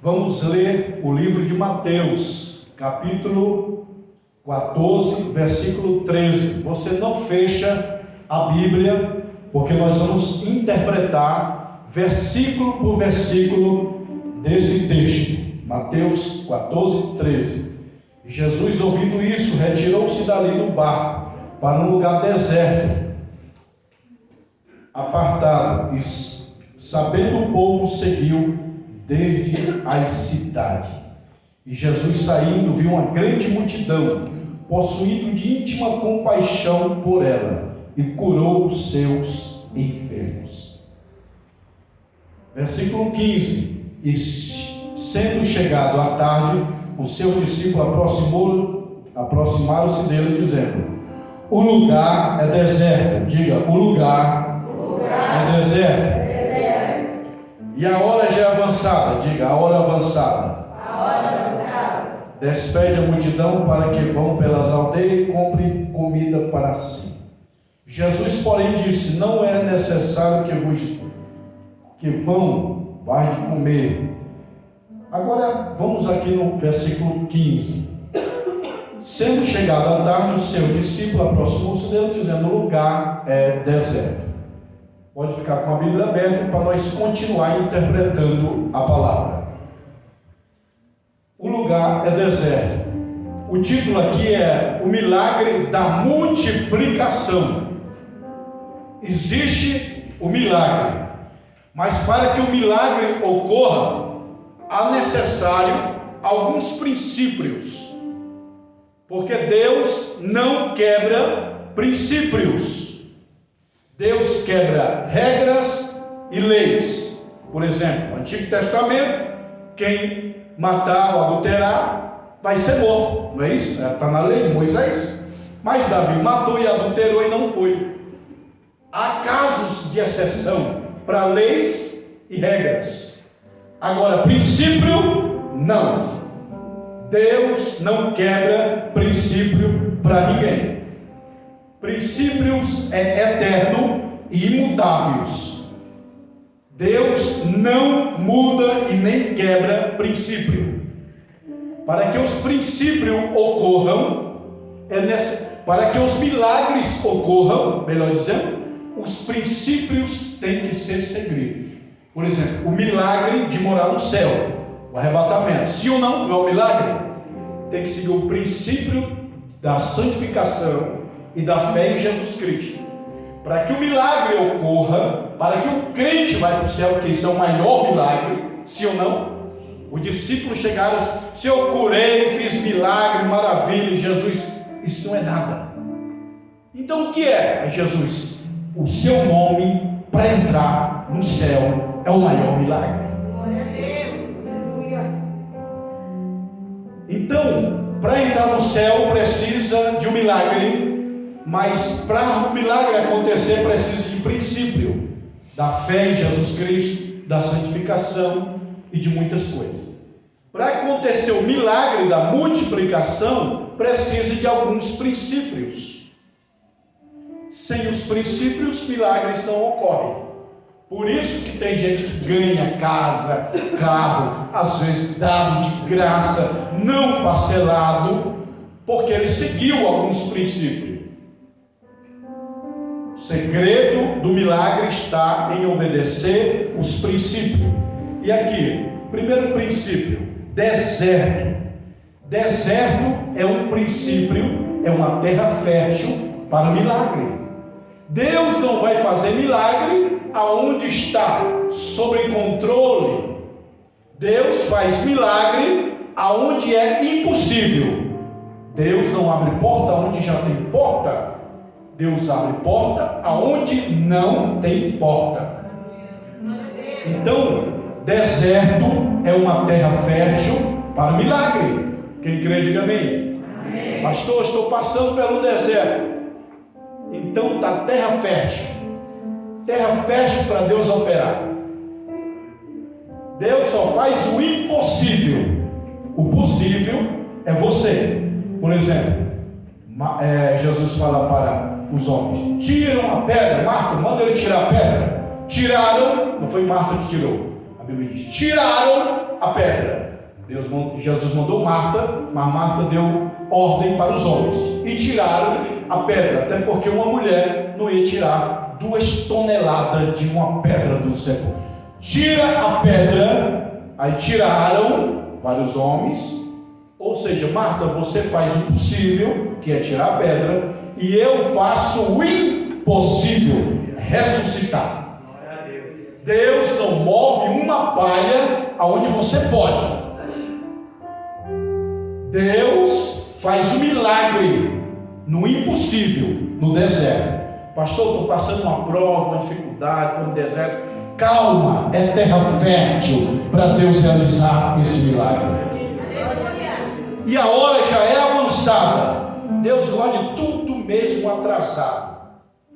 Vamos ler o livro de Mateus, capítulo 14, versículo 13. Você não fecha a Bíblia, porque nós vamos interpretar versículo por versículo desse texto. Mateus 14, 13. Jesus, ouvindo isso, retirou-se dali do barco para um lugar deserto, apartado, e sabendo o povo, seguiu desde as cidades. E Jesus, saindo, viu uma grande multidão, possuído de íntima compaixão por ela, e curou os seus enfermos. Versículo 15. E sendo chegado à tarde, os seus discípulos aproximaram-se dele, dizendo: o lugar é deserto. Diga: o lugar é deserto. E a hora já é avançada. Diga: a hora avançada. Despede a multidão para que vão pelas aldeias e comprem comida para si. Jesus, porém, disse: não é necessário que vão, vai comer. Agora vamos aqui no versículo 15. Sendo chegado a tarde, o seu discípulo aproximou-se dele, dizendo: o lugar é deserto. Pode ficar com a Bíblia aberta para nós continuar interpretando a palavra. O lugar é deserto. O título aqui é o milagre da multiplicação. Existe o milagre, mas para que o milagre ocorra, há necessário alguns princípios, porque Deus não quebra princípios. Deus quebra regras e leis. Por exemplo, no Antigo Testamento, quem matar ou adulterar vai ser morto, não é isso? Está na lei de Moisés. Mas Davi matou e adulterou e não foi. Há casos de exceção para leis e regras. Agora, princípio, não. Deus não quebra princípio para ninguém. Princípios é eterno e imutáveis. Deus não muda e nem quebra princípio. Para que os princípios ocorram, para que os milagres ocorram, melhor dizendo, os princípios têm que ser seguidos. Por exemplo, o milagre de morar no céu, o arrebatamento, sim ou não? Não é um milagre? Tem que seguir o princípio da santificação e da fé em Jesus Cristo. Para que o milagre ocorra, para que o crente vá para o céu, que isso é o maior milagre, sim ou não? Os discípulos chegaram: se eu curei, fiz milagre, maravilha. Jesus: isso não é nada. Então o que é? Jesus: o seu nome para entrar no céu é o maior milagre. Então, para entrar no céu precisa de um milagre. Mas para o milagre acontecer precisa de princípio, da fé em Jesus Cristo, da santificação e de muitas coisas. Para acontecer o milagre da multiplicação, precisa de alguns princípios. Sem os princípios, milagres não ocorrem. Por isso que tem gente que ganha casa, carro, às vezes dado de graça, não parcelado, porque ele seguiu alguns princípios. O segredo do milagre está em obedecer os princípios. E aqui, primeiro princípio: deserto. Deserto é um princípio, é uma terra fértil para milagre. Deus não vai fazer milagre aonde está sob controle. Deus faz milagre aonde é impossível. Deus não abre porta onde já tem porta. Deus abre porta aonde não tem porta. Então, deserto é uma terra fértil para milagre. Quem crê, diga amém. Amém. Pastor, estou passando pelo deserto. Então está terra fértil. Terra fértil para Deus operar. Deus só faz o impossível. O possível é você. Por exemplo, Jesus fala para os homens: tiram a pedra. Marta, manda ele tirar a pedra. Tiraram, não foi Marta que tirou. A Bíblia diz: tiraram a pedra. Jesus mandou Marta, mas Marta deu ordem para os homens e tiraram a pedra, até porque uma mulher não ia tirar 2 toneladas de uma pedra do sepulcro. Tira a pedra. Aí tiraram vários homens. Ou seja, Marta, você faz o possível, que é tirar a pedra, e eu faço o impossível, ressuscitar. Deus não move uma palha aonde você pode. Deus faz o milagre no impossível, no deserto. Pastor, estou passando uma prova, uma dificuldade, estou no deserto. Calma, é terra fértil para Deus realizar esse milagre. E a hora já é avançada. Deus gosta de tudo mesmo atrasado.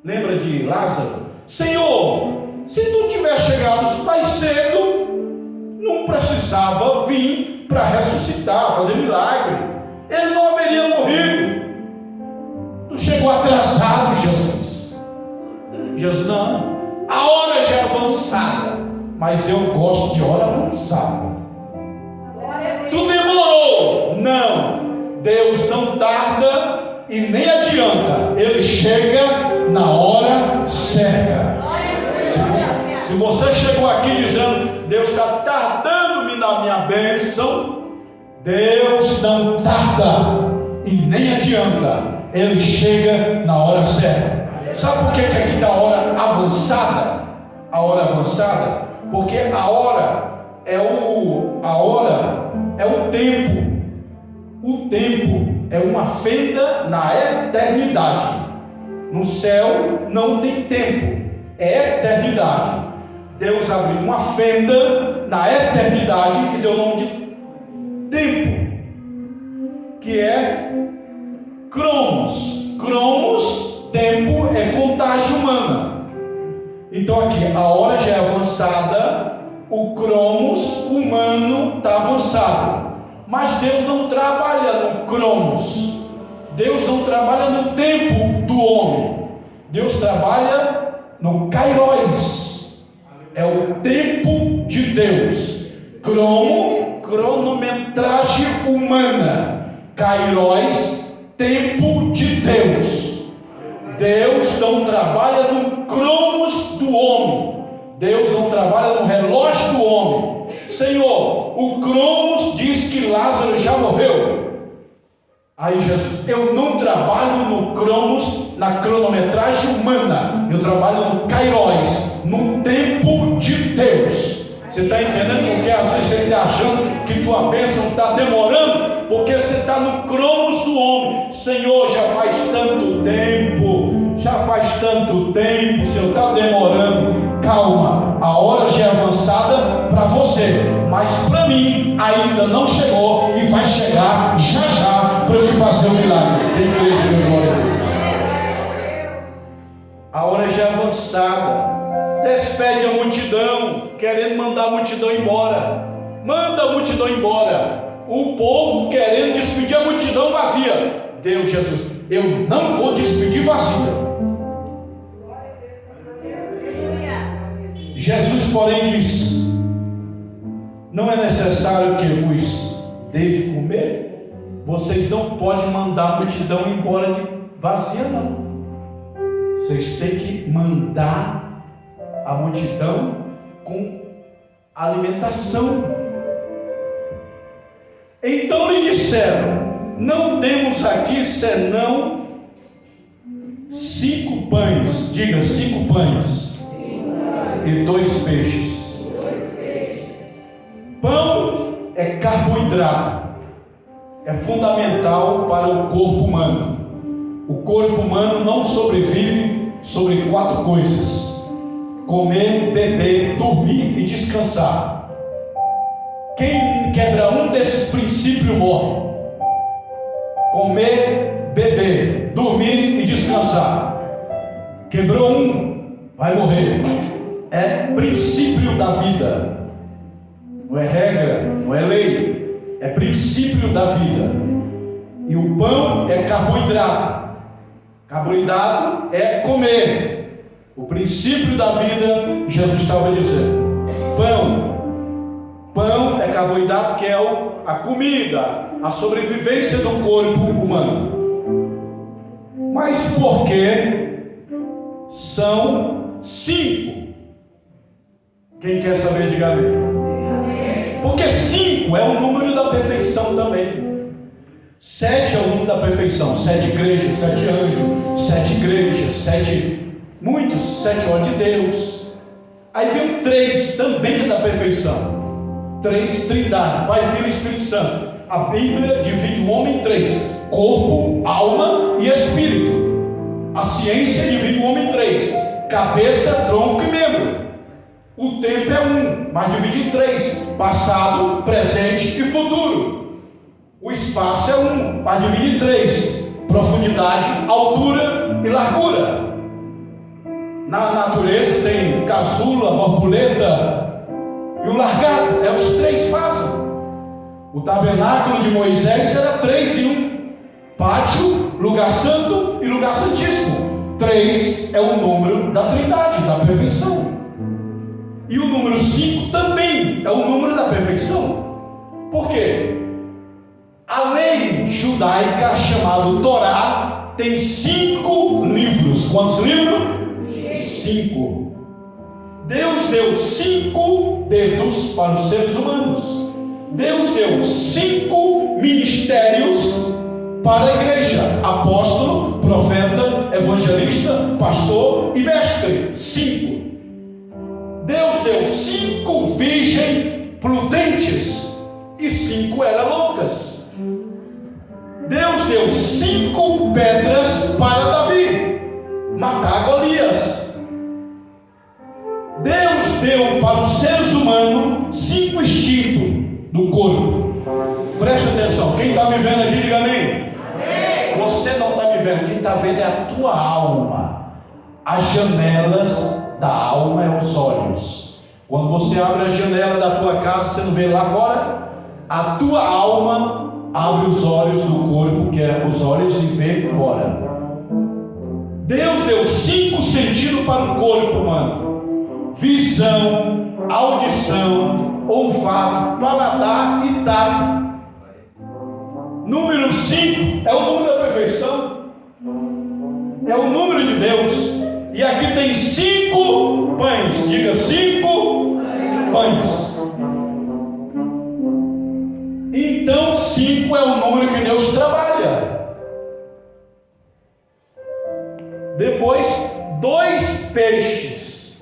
Lembra de Lázaro? Senhor, se tu tivesse chegado mais cedo, não precisava vir para ressuscitar, fazer milagre. Ele não haveria morrido. Tu chegou atrasado, Jesus. Jesus, não. A hora já é avançada, mas eu gosto de hora avançada. Tu demorou. Não. Deus não tarda e nem adianta. Ele chega na hora certa. Se você chegou aqui dizendo: Deus está tardando me dar minha bênção, Deus não tarda e nem adianta. Ele chega na hora certa. Sabe por que aqui está a hora avançada? A hora avançada? Porque a hora é o tempo. O tempo é uma fenda na eternidade. No céu não tem tempo, é eternidade. Deus abriu uma fenda na eternidade e deu o nome de tempo, que é Cronos. Cronos, tempo, é contagem humana. Então aqui a hora já é avançada, o Cronos humano está avançado. Mas Deus não trabalha no Cronos. Deus não trabalha no tempo do homem. Deus trabalha no Kairos. É o tempo de Deus. Cronometragem humana. Kairos, tempo de Deus. Deus não trabalha no Cronos do homem. Deus não trabalha no relógio do homem. Senhor, o Cronos diz que Lázaro já morreu. Aí Jesus: eu não trabalho no Cronos, na cronometragem humana. Eu trabalho no Kairos, no tempo de Deus. Você está entendendo? Porque às vezes você está achando que tua bênção está demorando, porque você está no Cronos do homem. Senhor, já faz tanto tempo, o Senhor está demorando. Calma, a hora já é avançada para você, mas para mim ainda não chegou e vai chegar já para eu fazer o milagre. Tem que ler, glória a Deus. A hora já é avançada. Despede a multidão, querendo mandar a multidão embora. Manda a multidão embora. O povo querendo despedir a multidão vazia. Deus, Jesus, eu não vou despedir vazia. Jesus, porém, diz: não é necessário que vos dê de comer. Vocês não podem mandar a multidão embora vazia, não. Vocês têm que mandar a multidão com alimentação. Então lhe disseram: não temos aqui senão 5 pães. Diga: 5 pães e 2 peixes. Pão é carboidrato, é fundamental para o corpo humano. O corpo humano não sobrevive sobre 4 coisas: comer, beber, dormir e descansar. Quem quebra um desses princípios morre. Comer, beber, dormir e descansar. Quebrou um, vai morrer. É princípio da vida. Não é regra, não é lei. É princípio da vida. E o pão é carboidrato. Carboidrato é comer. O princípio da vida, Jesus estava dizendo: pão Pão é carboidrato, que é a comida, a sobrevivência do corpo humano. Mas por que são 5? Quem quer saber, diga amém. Porque 5 é o número da perfeição também. 7 é o número da perfeição. 7 igrejas, 7 anjos, 7 igrejas, 7 olhos de Deus. Aí vem o 3, também é da perfeição. 3, trindade, Pai, Filho e Espírito Santo. A Bíblia divide o homem em 3: corpo, alma e espírito. A ciência divide o homem em 3: cabeça, tronco e membro. O tempo é 1, mas divide em 3: passado, presente e futuro. O espaço é 1, mas divide em 3: profundidade, altura e largura. Na natureza tem o casulo, a borboleta e o largado. Os 3 fazem. O tabernáculo de Moisés era 3 em 1: pátio, lugar santo e lugar santíssimo. 3 é o número da trindade, da perfeição. E o número 5 também é o número da perfeição. Por quê? A lei judaica chamada Torá tem 5 livros. Quantos livros? 5. Deus deu 5 dedos para os seres humanos. Deus deu 5 ministérios para a igreja: apóstolo, profeta, evangelista, pastor e mestre. 5. Deus deu 5 virgens prudentes e 5 eram loucas. Deus deu 5 pedras para Davi matar Golias. Deus deu para os seres humanos 5 instintos do corpo. Preste atenção. Quem está me vendo aqui, diga amém. Você não está me vendo. Quem está vendo é a tua alma. As janelas da alma é os olhos. Quando você abre a janela da tua casa, você não vê lá fora. A tua alma abre os olhos do corpo, que é os olhos, e vê fora. Deus deu 5 sentidos para o corpo humano: visão, audição, olfato, paladar e tato. Número 5 é o número da perfeição, é o número de Deus. E aqui tem 5 pães. Diga: 5 pães. Então 5 é o número que Deus trabalha. Depois 2 peixes.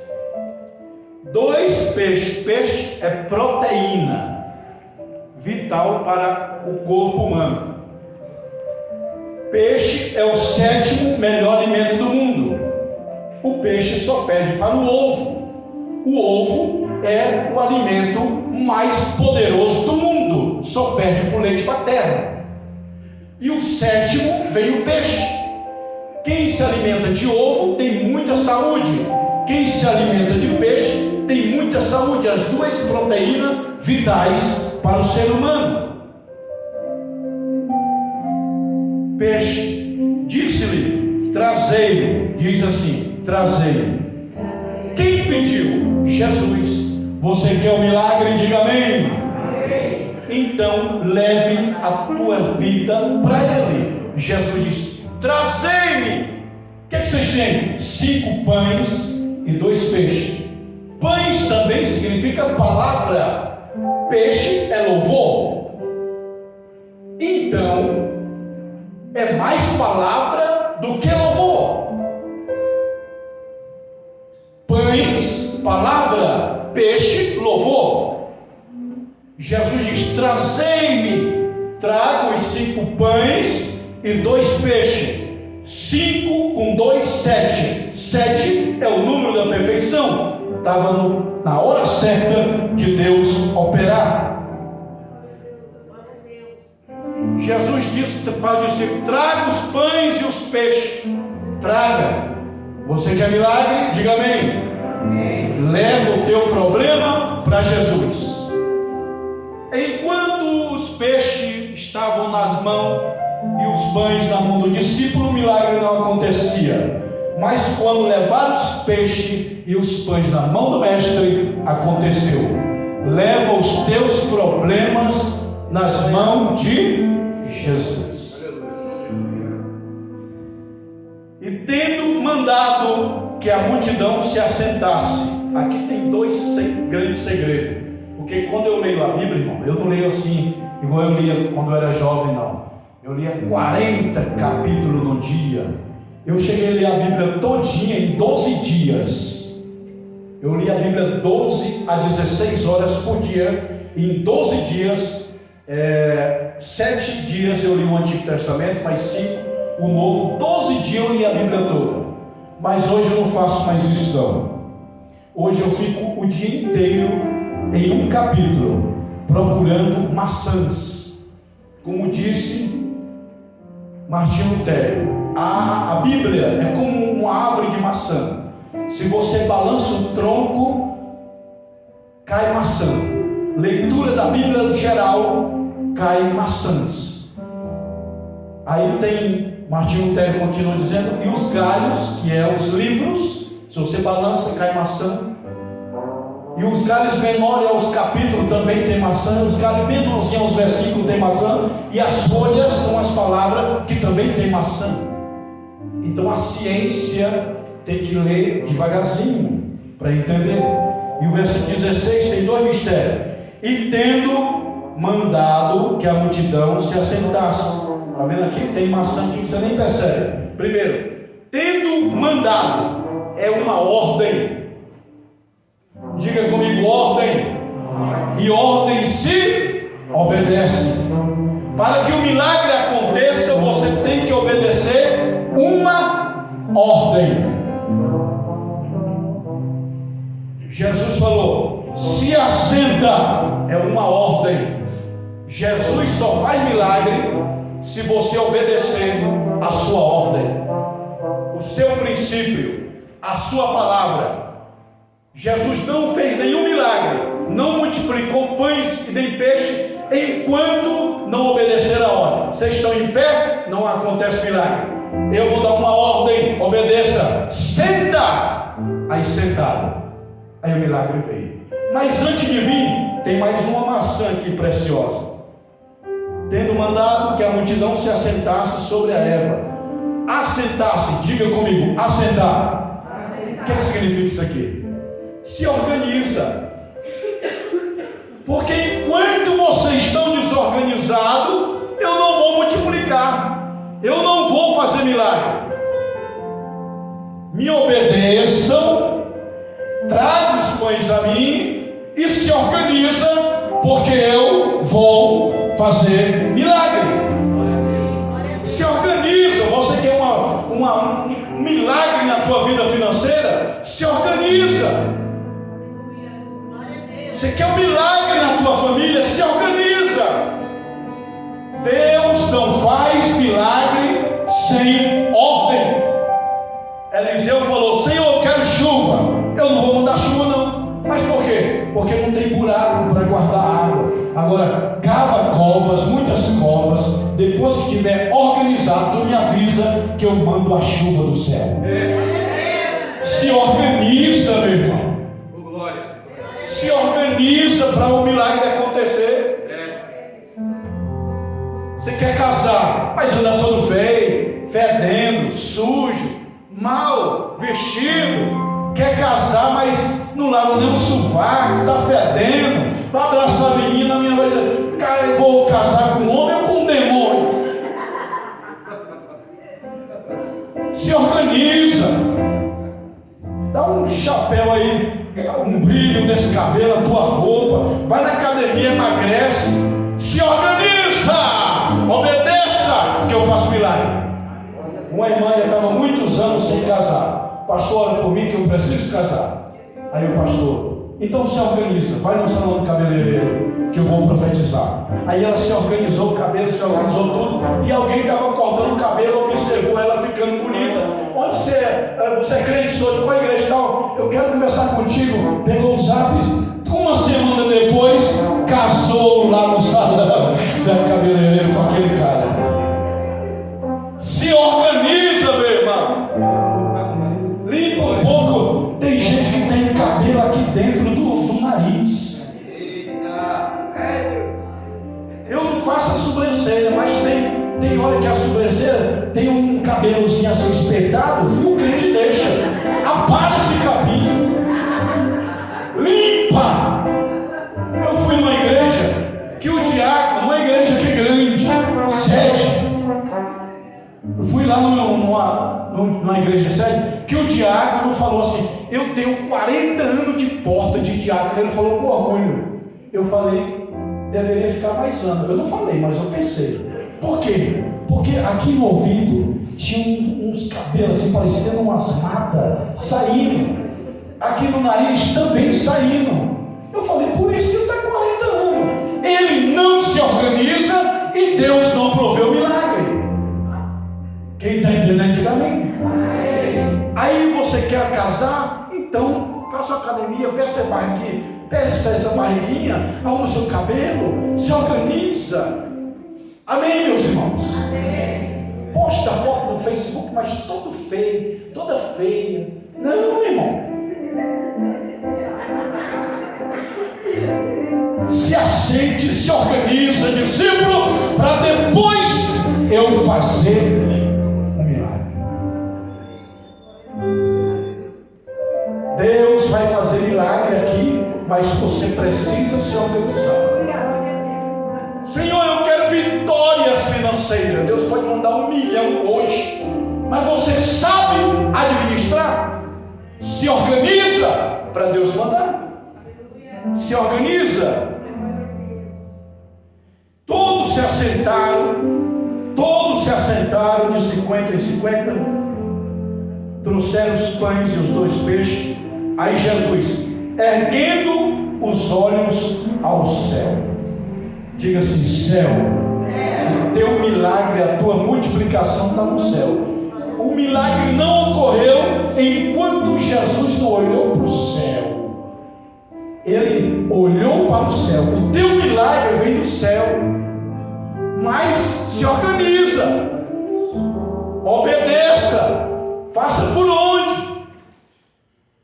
2 peixes. Peixe é proteína vital para o corpo humano. Peixe é o 7º melhor alimento do mundo. O peixe só perde para o ovo. O ovo é o alimento mais poderoso do mundo, só perde para o leite materno. E o 7º vem o peixe. Quem se alimenta de ovo tem muita saúde. Quem se alimenta de peixe tem muita saúde. As 2 proteínas vitais para o ser humano. Peixe, disse-lhe: trazei-o. Diz assim: trazei-o. Quem pediu? Jesus. Você quer o milagre? Diga amém. Amém. Então leve a tua vida para Ele. Jesus disse: trazei-me. O que vocês têm? 5 pães e 2 peixes. Pães também significa palavra. Peixe é louvor. Então é mais palavra do que louvor. Pães, palavra; peixe, louvor. Jesus diz: trazei-me. Trago os 5 pães e 2 peixes. 5 com 2, 7. 7 é o número da perfeição. Estava na hora certa de Deus operar. Jesus disse para o discípulo: traga os pães e os peixes. Traga. Você quer milagre? Diga amém. Amém. Leva o teu problema para Jesus. Enquanto os peixes estavam nas mãos e os pães na mão do discípulo, o milagre não acontecia. Mas quando levaram os peixes e os pães na mão do mestre, aconteceu. leva os teus problemas nas mãos de Jesus. E tendo mandado que a multidão se assentasse. Aqui tem dois grandes segredos. Porque quando eu leio a Bíblia, irmão, eu não leio assim, igual eu lia quando eu era jovem, não. Eu lia 40 capítulos no dia. Eu cheguei a ler a Bíblia todinha em 12 dias. Eu li a Bíblia 12 a 16 horas por dia. E em 12 dias, 7 dias eu li o Antigo Testamento, mais 5 o Novo. 12 dias eu li a Bíblia toda. Mas hoje eu não faço mais isso não. Hoje eu fico o dia inteiro em um capítulo, procurando maçãs. Como disse Martinho Lutero, a Bíblia é como uma árvore de maçã. Se você balança o tronco, cai maçã. Leitura da Bíblia geral, cai maçãs. Aí tem, Martinho Lutero continua dizendo, e os galhos, que é os livros, se você balança, cai maçã. E os galhos menores aos capítulos também tem maçã. Os galhos menorzinhos aos versículos tem maçã. E as folhas são as palavras que também tem maçã. Então a ciência tem que ler devagarzinho para entender. E o versículo 16 tem dois mistérios. E tendo mandado que a multidão se assentasse. Está vendo aqui? Tem maçã aqui que você nem percebe. Primeiro, tendo mandado é uma ordem. Diga comigo, ordem. E ordem se obedece. Para que o milagre aconteça, você tem que obedecer uma ordem. Jesus falou: se assenta, é uma ordem. Jesus só faz milagre se você obedecer a sua ordem, o seu princípio, a sua palavra. Jesus não fez nenhum milagre, não multiplicou pães e nem peixe, enquanto não obedecer a ordem. Vocês estão em pé, não acontece milagre. Eu vou dar uma ordem, obedeça. Senta! Aí sentaram. Aí o milagre veio. Mas antes de vir, tem mais uma maçã aqui preciosa. Tendo mandado que a multidão se assentasse sobre a erva. Assentar-se, diga comigo, assentar. O que significa isso aqui? Se organiza. Porque enquanto vocês estão desorganizados, eu não vou multiplicar, eu não vou fazer milagre. Me obedeçam, tragam os pães a mim e se organiza, porque eu vou fazer milagre. Se organiza. Você quer um milagre na tua vida financeira? Se organiza. Você quer um milagre na tua família? Se organiza. Deus não faz milagre sem ordem. Eliseu falou: Senhor, eu quero chuva. Eu não vou mandar chuva não. Mas por quê? Porque não tem buraco para guardar água. Agora, cava covas, muitas covas. Depois que tiver organizado, tu me avisa que eu mando a chuva do céu. Se organiza, meu irmão. Se organiza para o milagre acontecer. Você quer casar, mas anda todo feio, fedendo, sujo, mal vestido. Quer casar, mas não lava nem um sovaco, está fedendo. Vai abraçar a menina, a menina vai dizer: cara, eu vou casar com um homem ou com um demônio? Se organiza. Dá um chapéu aí, um brilho nesse cabelo, a tua roupa. Vai na academia, emagrece. Se organiza. Obedeça, que eu faço milagre. Uma irmã já estava muitos anos sem casar. Pastor, ora por mim que eu preciso casar. Aí o pastor: então se organiza, vai no salão do cabeleireiro que eu vou profetizar. Aí ela se organizou, o cabelo se organizou tudo. E alguém estava cortando o cabelo, observou ela ficando bonita. Onde você é? Você é crente? Sou de qual igreja tal? Eu quero conversar contigo. Pegou os lápis. Uma semana depois, casou lá no salão da cabeleireiro com aquele cara. Se organiza, meu irmão. Limpa um pouco. Tem gente que tem cabelo aqui dentro do nariz. faça a sobrancelha, mas tem hora que a sobrancelha tem um cabelozinho assim espetado e o crente deixa. Apaga esse cabinho, limpa. Eu fui numa igreja que o diácono, uma igreja que é grande, 7. Eu fui lá numa igreja séria, que o diácono falou assim: eu tenho 40 anos de porta de diácono. Ele falou com orgulho. Eu falei: deveria ficar mais anos. Eu não falei, mas eu pensei. Por quê? Porque aqui no ouvido tinha uns cabelos assim, parecendo umas matas saindo. Aqui no nariz também saindo. Eu falei: por isso que ele está 40 anos. Ele não se organiza e Deus não proveu o milagre. Quem está entendendo, diga amém. Aí você quer casar? Então faça academia, peça essa barriguinha, arruma o seu cabelo, se organiza. Amém, meus irmãos? Amém. Posta foto no Facebook, mas todo feio, toda feia. Não, irmão. Se aceite, se organiza, discípulo, para depois eu fazer um milagre. Deus vai fazer milagre aqui, mas você precisa se organizar. Senhor, eu quero vitórias financeiras. Deus pode mandar 1 milhão hoje, mas você sabe administrar? Se organiza para Deus mandar. Se organiza. Todos se assentaram de 50 em 50, trouxeram os pães e os 2 peixes. Aí Jesus, erguendo os olhos ao céu, diga assim: céu, o teu milagre, a tua multiplicação está no céu. O milagre não ocorreu enquanto Jesus não olhou para o céu. Ele olhou para o céu. O teu milagre vem do céu, mas se organiza, obedeça, faça por onde.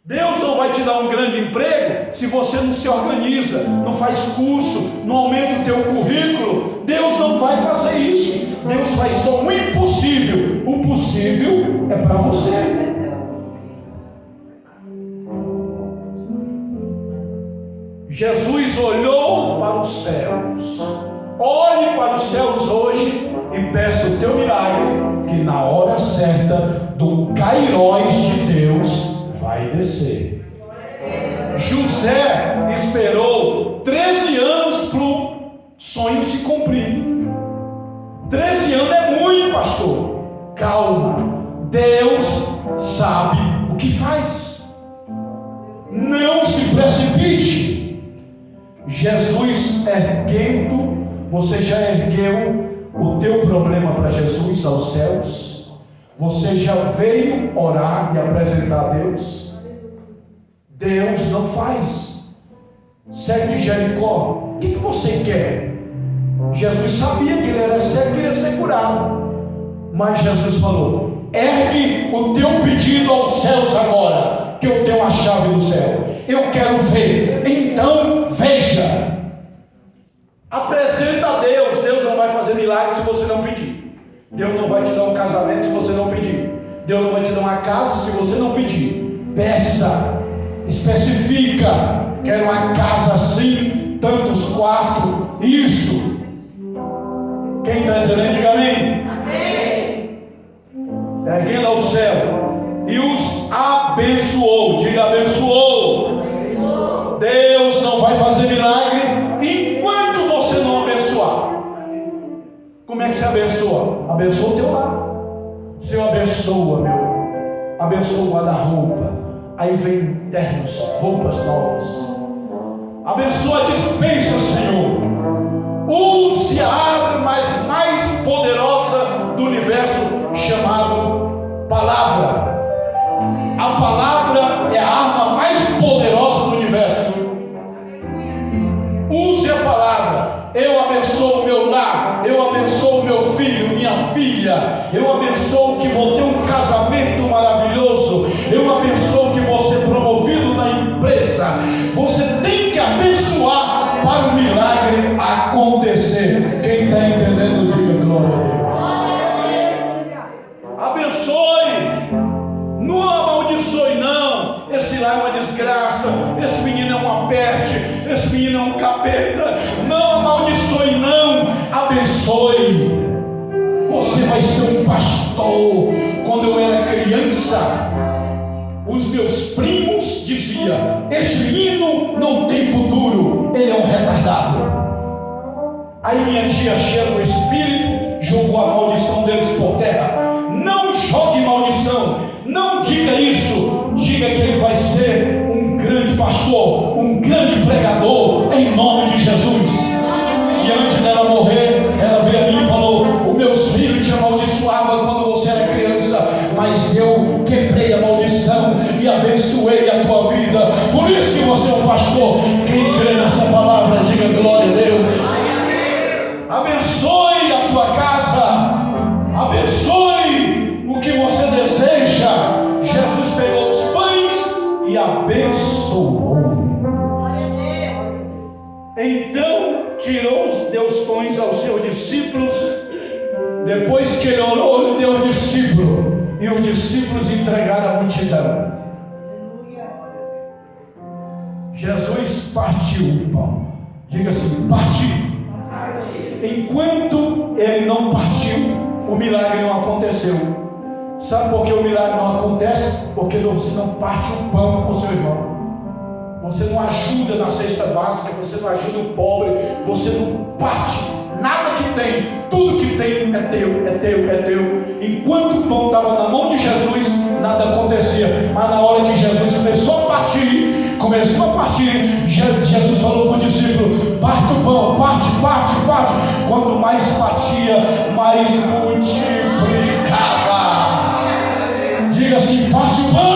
Deus não vai te dar um grande emprego se você não se organiza, não faz curso, não aumenta o teu currículo. Deus não vai fazer isso. Deus faz só o impossível. O possível é para você. Jesus olhou para os céus. Olhe para os céus hoje e peça o teu milagre, que na hora certa do Kairós de Deus vai descer. José esperou 13 anos para o sonho se cumprir. 13 anos é muito, pastor. Calma, Deus sabe o que faz. Não se precipite. Jesus erguendo, você já ergueu o teu problema para Jesus aos céus? Você já veio orar e apresentar a Deus? Deus não faz. Cego de Jericó, o que você quer? Jesus sabia que ele era cego e queria ser curado. Mas Jesus falou: ergue o teu pedido aos céus agora, que eu tenho a chave do céu. Eu quero ver. Então veja. Apresenta a Deus. Deus não vai fazer milagre se você não pedir. Deus não vai te dar um casamento se você não pedir. Deus não vai te dar uma casa se você não pedir. Peça, especifica. Quero uma casa assim, tantos quartos. Isso. Quem está entendendo, diga amém. Amém. Erguendo ao céu e os abençoou. Diga abençoou. Abençoou. Deus não vai fazer milagre enquanto você não abençoar. Como é que você abençoa? Abençoa o teu lar. Senhor, abençoa, abençoa o guarda-roupa. Aí vem ternos, roupas novas. Abençoa a despensa, Senhor. Use a arma mais poderosa do universo, chamado palavra. A palavra é a arma mais poderosa do universo. Use a palavra. Eu abençoo o meu lar. Eu abençoo o meu filho, minha filha. Eu abençoo que vou ter um casamento maravilhoso. Eu abençoo que vou ser promovido na empresa. Você tem que abençoar para o milagre acontecer. acontecer. Quem está entendendo, diga glória a Deus. Abençoe, não amaldiçoe não. Esse lá é uma desgraça, esse menino é uma peste, esse menino é um capeta. Não amaldiçoe não, abençoe. Você vai ser um pastor. Quando eu era criança, os meus primos diziam: esse menino não tem futuro, ele é um retardado. Aí minha tia, cheia do Espírito, jogou a maldição deles por terra. Não jogue maldição, não diga isso. Diga que ele vai ser um grande pastor, um grande pregador, em nome de Jesus. E antes dela morrer, ela veio a mim e falou: os meus filhos te amaldiçoavam quando você era criança, mas eu quebrei a maldição e abençoei a tua vida. Por isso que você é um pastor. Quem crê nessa palavra, diga glória a Deus. Abençoe a tua casa, abençoe o que você deseja. Jesus pegou os pães e abençoou. Então deu os pães aos seus discípulos. Depois que ele orou, ele deu aos discípulos, e os discípulos entregaram a multidão. Jesus partiu o pão. Diga assim: partiu. Enquanto ele não partiu, o milagre não aconteceu. Sabe por que o milagre não acontece? Porque você não parte o pão com o seu irmão. Você não ajuda na cesta básica, você não ajuda o pobre, você não parte nada que tem. Tudo que tem é teu, é teu, é teu. Enquanto o pão estava na mão de Jesus, nada acontecia. Mas na hora que Jesus começou a partir, Jesus falou para o discípulo: parte o pão, parte. Quanto mais partia, mais multiplicava. Diga assim: parte o pão.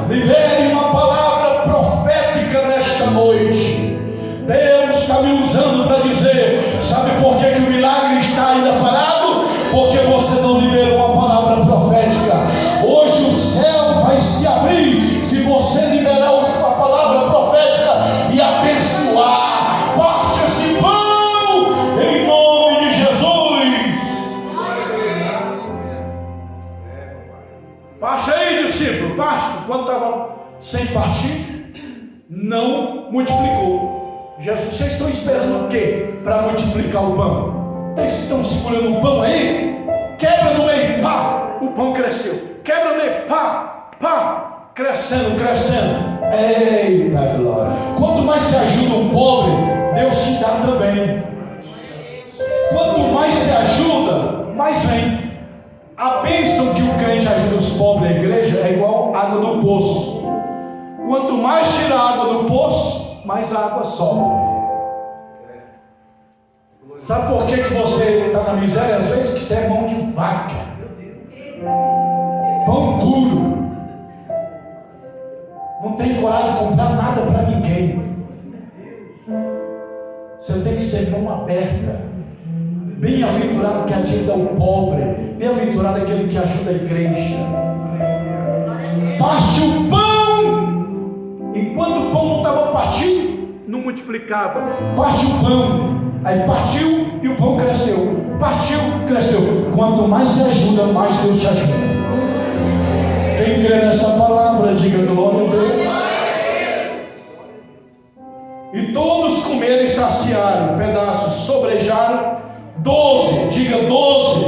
Libere uma palavra profética nesta noite. Deus está me usando para dizer: sabe por que o milagre está ainda parado? Porque você não liberou uma palavra profética. Hoje o céu vai se abrir se você liberar a palavra profética e abençoar. Parte esse pão em nome de Jesus. Parte aí, discípulo, parte. Quando estava sem partir, não multiplicou. Jesus, vocês estão esperando o quê para multiplicar o pão? Vocês estão segurando o pão aí? Quebra no meio, pá, o pão cresceu. Quebra no meio, pá, crescendo. Eita glória! Quanto mais se ajuda o pobre, Deus te dá também. Quanto mais se ajuda, mais vem. A bênção que o crente ajuda os pobres na igreja é igual água do poço. Quanto mais tira a água do poço, mais a água sobe. Sabe por que você está na miséria às vezes? Que você é mão de vaca, pão duro, não tem coragem de comprar nada para ninguém. Você tem que ser mão aberta. Bem-aventurado que ajuda o pobre, bem-aventurado aquele que ajuda a igreja. Parte o pão. Enquanto o pão não estava partido, não multiplicava. Parte o pão. Aí partiu e o pão cresceu. Partiu, cresceu. Quanto mais se ajuda, mais Deus te ajuda. Quem crê nessa palavra, diga glória a Deus. E todos comeram e saciaram, pedaços sobrejaram. 12, diga 12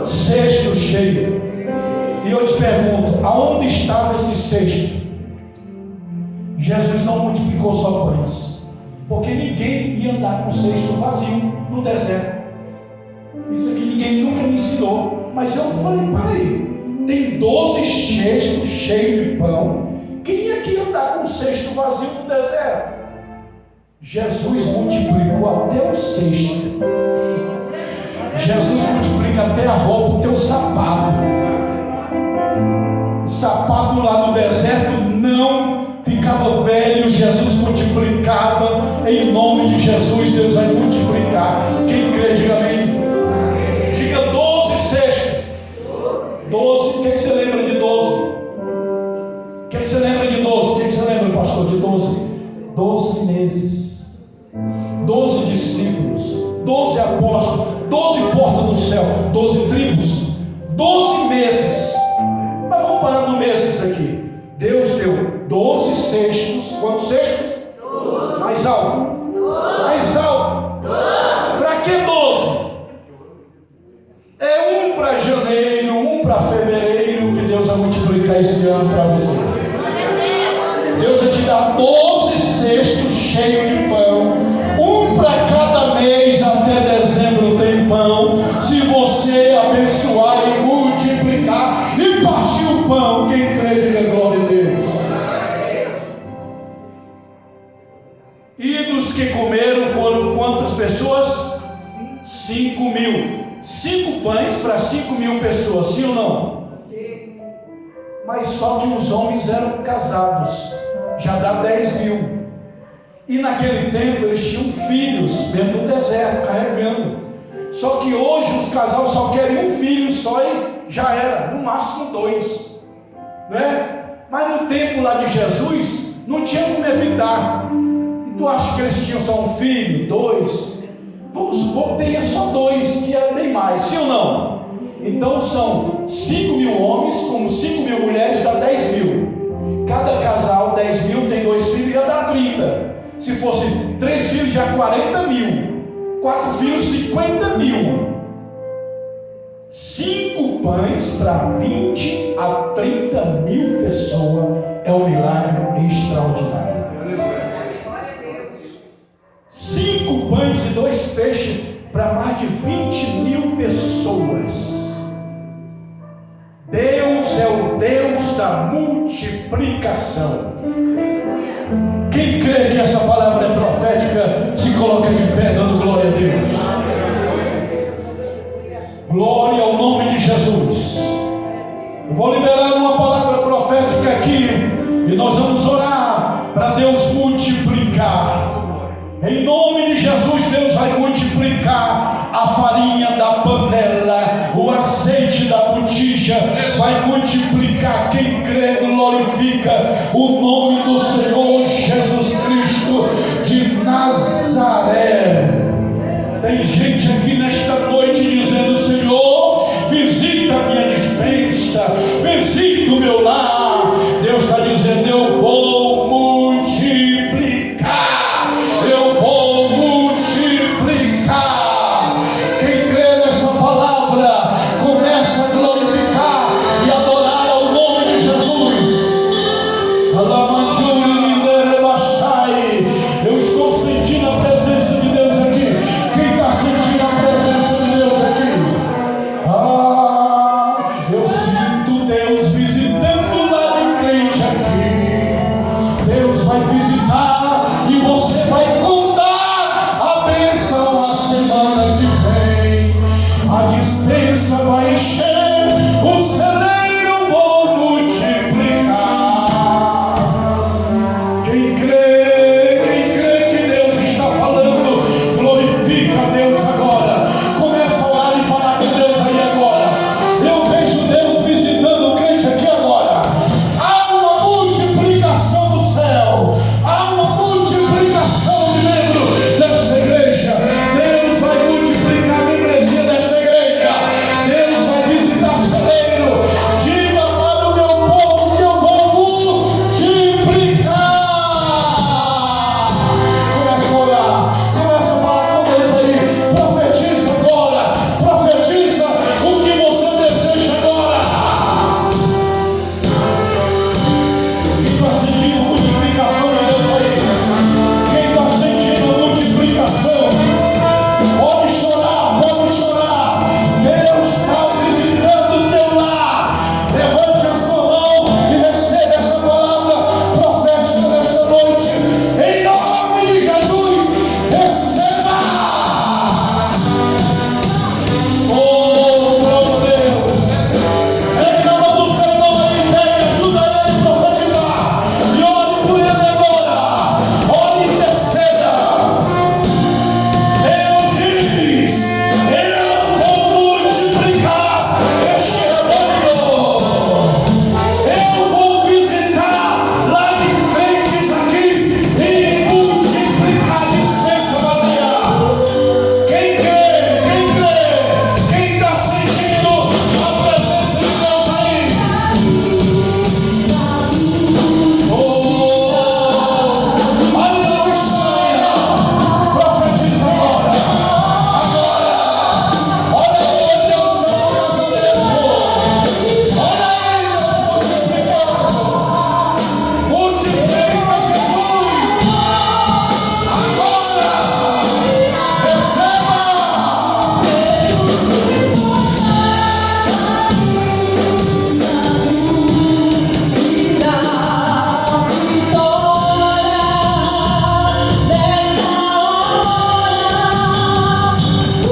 cestos cheios. E eu te pergunto: aonde estava esse cesto? Jesus não multiplicou só pães, porque ninguém ia andar com cesto vazio no deserto. Isso aqui ninguém nunca me ensinou. Mas eu falei: peraí, tem 12 cestos cheios de pão. Quem é que ia andar com cesto vazio no deserto? Jesus multiplicou até o cesto. Jesus multiplica até a roupa, o teu sapato. O sapato lá no deserto não ficava velho. Jesus multiplicava. Em nome de Jesus, Deus vai multiplicar. Quem crê, diga amém. Diga 12 cestos. 12, o que você lembra de 12? O que você lembra de 12? O que você lembra, pastor, de 12? 12 meses. céu, 12 tribos, 12 meses. Mas vamos parar no meses aqui. Deus deu 12 cestos. Quantos cestos? 12. Mais alto. 12. Mais alto. 12. Para que 12? É um para janeiro, um para fevereiro, que Deus vai multiplicar esse ano para você. Deus vai te dar 12 cestos cheios de pão, um para cada mês, até dezembro tem pão. Se você abençoar e multiplicar e partir o pão, quem crê, diga glória a Deus. E dos que comeram foram quantas pessoas? 5.000. 5 pães para 5.000 pessoas, sim ou não? Sim. Mas só que os homens eram casados, já dá 10.000. E naquele tempo eles tinham filhos dentro do deserto, carregando. Só que hoje os casais só querem um filho só e já era, no máximo 2, né? Mas no tempo lá de Jesus não tinha como evitar. E tu acha que eles tinham só um filho, 2? Vamos supor que tenha só 2, que é bem mais, sim ou não? Então são 5.000 homens com 5.000 mulheres, dá 10.000. Cada casal, 10.000, tem 2 filhos, já dá 30. Se fosse 3 filhos, já 40.000. 4 filhos, 50.000. 5 pães para 20 a 30.000 pessoas é um milagre extraordinário. 5 pães e 2 peixes para mais de 20.000 pessoas. Deus é o Deus da multiplicação. Quem crê que essa palavra é profética, se coloca de pé dando glória a Deus. Glória ao nome de Jesus. Eu vou liberar uma palavra profética aqui e nós vamos orar para Deus multiplicar. Em nome de Jesus, Deus vai multiplicar a farinha da panela, o azeite da botija, vai multiplicar. Quem crê glorifica o nome do Senhor Jesus Cristo de Nazaré. Tem gente aqui